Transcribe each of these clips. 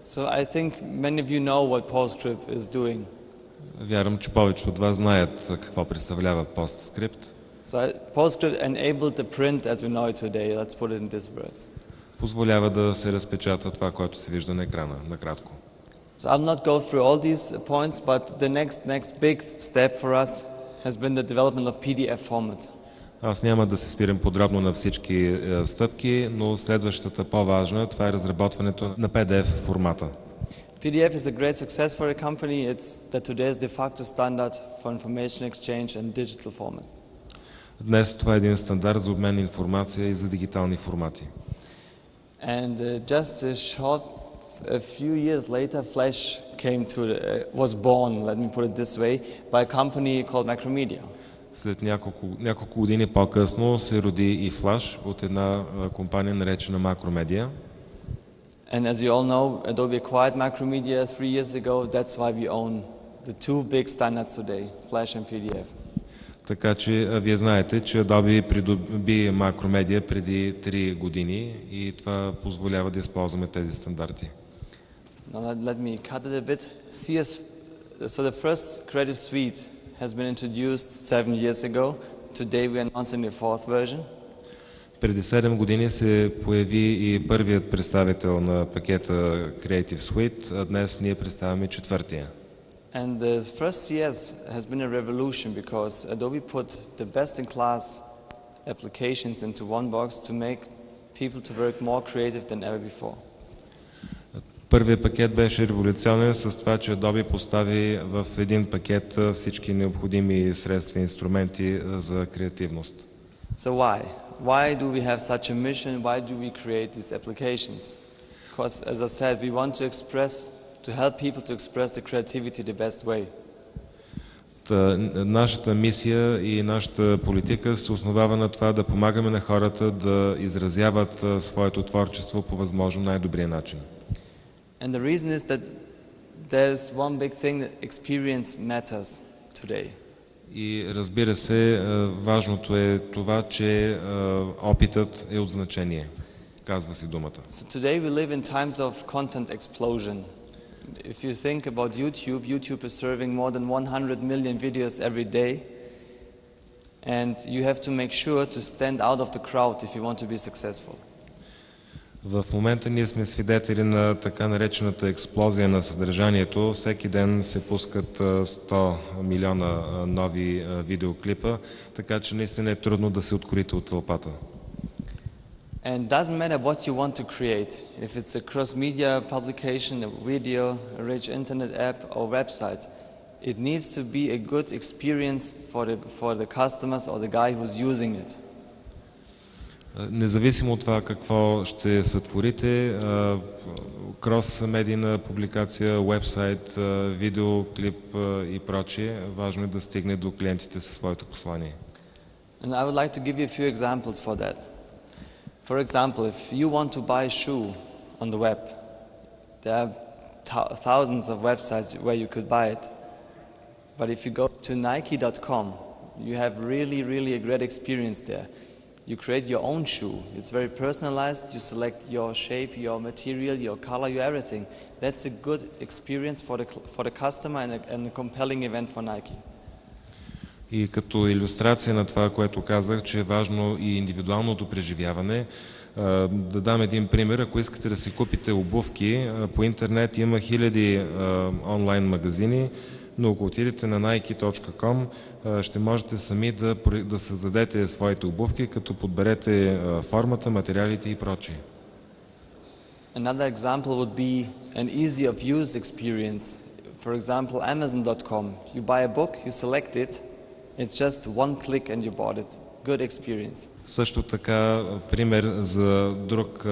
So I think many of you know what PostScript is doing. Вярвам, че повече от вас знаят какво представлява PostScript. So PostScript enabled the print as we know it today. Let's put it in these words. Позволява да се разпечатва това, което се вижда на екрана, накратко. So I'll not go through all these points, but the next big step for us has been the development of PDF format. Аз няма да се спирам подробно на всички стъпки, но следващата по-важна, това е разработването на PDF формата. PDF is a great success for a company. It's that today is de facto standard for information exchange and digital formats. Днес това е един стандарт за обмен на информация и за дигитални формати. And just a few years later, Flash was born, let me put it this way, by a company called Macromedia. След няколко години по-късно се роди и Flash от една компания наречена Macromedia. And as you all know, Adobe acquired Macromedia 3 years ago. That's why we own the two big standards today, Flash and PDF. Така че вие знаете, че Adobe придоби Macromedia преди 3 години и това позволява да използваме тези стандарти. Now let me cut it a bit. So the first Creative Suite has been introduced 7 years ago. Today we are announcing the fourth version. Преди 7 години се появи и първият представител на пакета Creative Suite, а днес ние представяме четвъртия. And the first CS has been a revolution because Adobe put the best-in-class applications into one box to make people to work more creative than ever before. Първият пакет беше революционен с това, че Adobe постави в един пакет всички необходими средства и инструменти за креативност. So why? Why do we have such a mission? Why do we create these applications? Because, as I said, we want to help people to express the creativity the best way. Нашата мисия и нашата политика се основава на това да помагаме на хората да изразяват своето творчество по възможно най-добрия начин. And the reason is that there's one big thing that experience matters today. И разбира се, важното е това, че опитът е от значение. Казва си думата. So today we live in times of content explosion. If you think about YouTube is serving more than 100 million videos every day, and you have to make sure to stand out of the crowd if you want to be successful. В момента ние сме свидетели на така наречената експлозия на съдържанието. Всеки ден се пускат 100 милиона нови видеоклипа, така че наистина е трудно да се откорите от тълпата. And doesn't matter what you want to create, if it's a cross-media publication, a video, a rich internet app or website, it needs to be a good experience for the customers or the guy who's using it. Независимо от това какво ще сътворите, крос-медийна публикация, уебсайт, видеоклип и прочие, важно е да стигне до клиентите със своето послание. And I would like to give you a few examples for that. For example, if you want to buy a shoe on the web, there are thousands of websites where you could buy it. But if you go to Nike.com, you have really a great experience there. You create your own shoe. It's very personalized. You select your shape, your material, your color, your everything. That's a good experience for the customer and a compelling event for Nike. И като илюстрация на това, което казах, че е важно и индивидуалното преживяване, да дам един пример. Ако искате да си купите обувки, по интернет има хиляди онлайн магазини, но ако отидете на Nike.com, ще можете сами да създадете своите обувки, като подберете формата, материалите и прочие. Another example would be an easy of use experience. For example, Amazon.com. You buy a book, you select it, it's just one click and you bought it. Good experience. Също така, пример за друг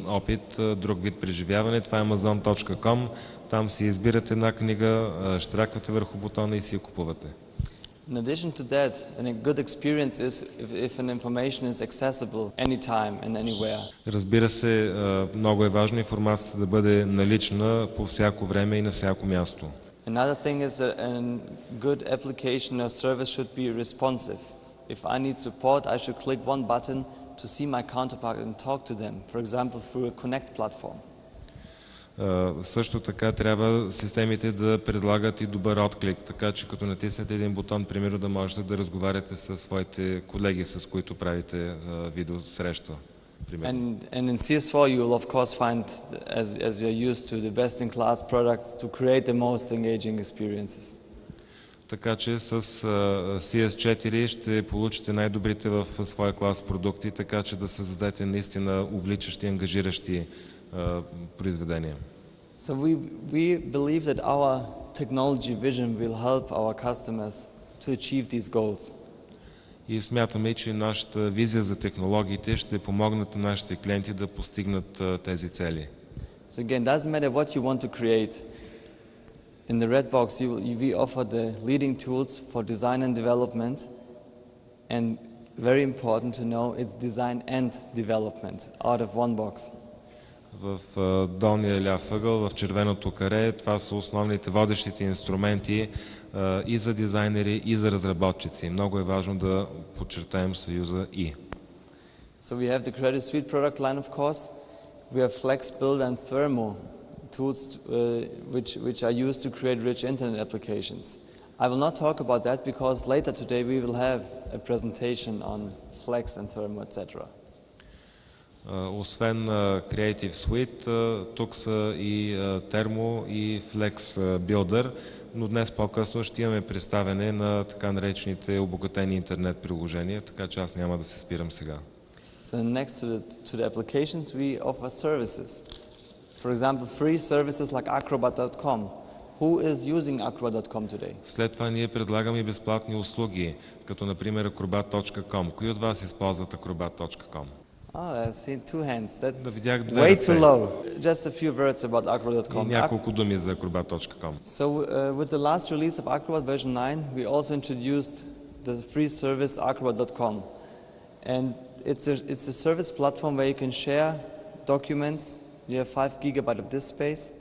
опит, друг вид преживяване, това е Amazon.com. Там си избирате една книга, щраквате върху бутона и си я купувате. In addition to that, a good experience is if an information is accessible anytime and anywhere. Разбира се, много е важно информацията да бъде налична по всяко време и на всяко място. Another thing is that a good application or service should be responsive. If I need support, I should click one button to see my counterpart and talk to them, for example, through a Connect platform. Също така трябва системите да предлагат и добър отклик, така че като натиснете един бутон, примерно да можете да разговаряте с своите колеги, с които правите видеосреща. And in CS4 you will of course find, as you're used to, the best-in-class products to create the most engaging experiences. Така че с CS4 ще получите най-добрите в своя клас продукти, така че да създадете наистина увличащи, ангажиращи произведения. So we believe that our technology vision will help our customers to achieve these goals. И смятаме, че нашата визия за технологиите ще помогнат на нашите клиенти да постигнат тези цели. So again, doesn't matter what you want to create. In the Redbox, we offer the leading tools for design and development, and very important to know, it's design and development out of one box. В долния ляв ъгъл, в червеното каре, това са основните водещите инструменти и за дизайнери, и за разработчици. Много е важно да подчертаем съюза и. So we have the Credit Suite product line, of course. We have Flex, Build and Thermo tools which are used to create rich internet applications. I will not talk about that because later today we will have a presentation on Flex and Thermo, etc. Освен Creative Suite, тук са и Thermo и Flex Builder, но днес по-късно ще имаме представяне на така наречените обогатени интернет приложения, така че аз няма да се спирам сега. So next to the applications we offer services. For example, free services like acrobat.com. Who is using acrobat.com today? След това ние предлагаме безплатни услуги, като например acrobat.com. Кои от вас използват acrobat.com? I see two hands. That's видях две way ръце. too low. Just a few words about acrobat.com. И няколко думи за acrobat.com. So with the last release of Acrobat version 9, we also introduced the free service acrobat.com. And it's a service platform where you can share documents. You have 5 gigabytes of disk space.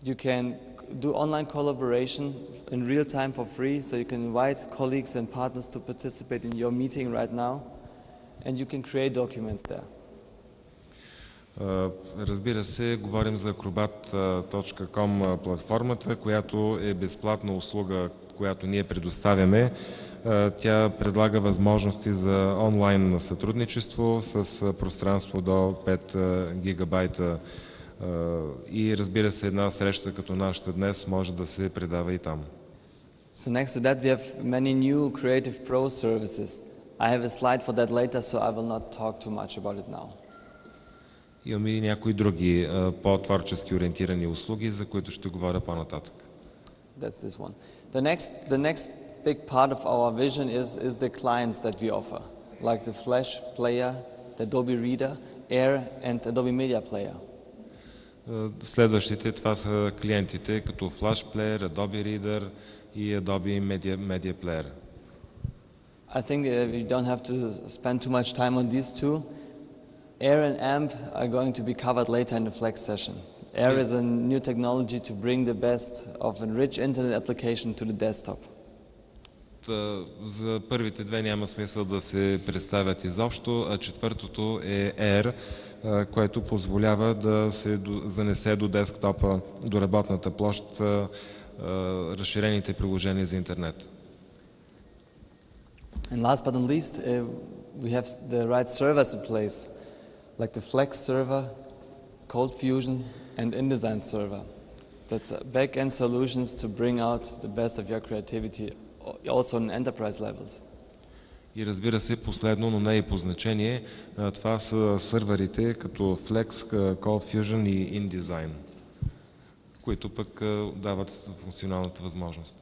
You can do online collaboration in real time for free, so you can invite colleagues and partners to participate in your meeting right now, and you can create documents there. Разбира се, говорим за acrobat.com платформата, която е безплатна услуга, която ние предоставяме. Тя предлага възможности за онлайн сътрудничество с пространство до 5 гигабайта и разбира се, една среща като нашата днес може да се предава и там. So next to that we have many new Creative Pro services. I have a slide for that later, so I will not talk too much about it now. Имаме и някои други по-творчески ориентирани услуги, за които ще говоря по-нататък. That's this one. The next big part of our vision is the clients that we offer, like the Flash Player, the Adobe Reader, Air and Adobe Media Player. Следващите това са клиентите като Flash Player, Adobe Reader и Adobe Media Player. I think we don't have to spend too much time on these two. Air and AMP are going to be covered later in the Flex session. Air is a new technology to bring the best of a rich internet application to the desktop. За първите две няма смисъл да се представят изобщо, а четвъртото е Air, което позволява да се занесе до десктопа, до работната площ, разширените приложения за интернет. And last but not least, we have the right servers in place, like the Flex server, Cold Fusion, and InDesign server. That's back-end solutions to bring out the best of your creativity, also on enterprise levels. И разбира се, последно, но не и по значение, това са сървърите като Flex, Cold Fusion и InDesign, които пък дават функционалната възможност.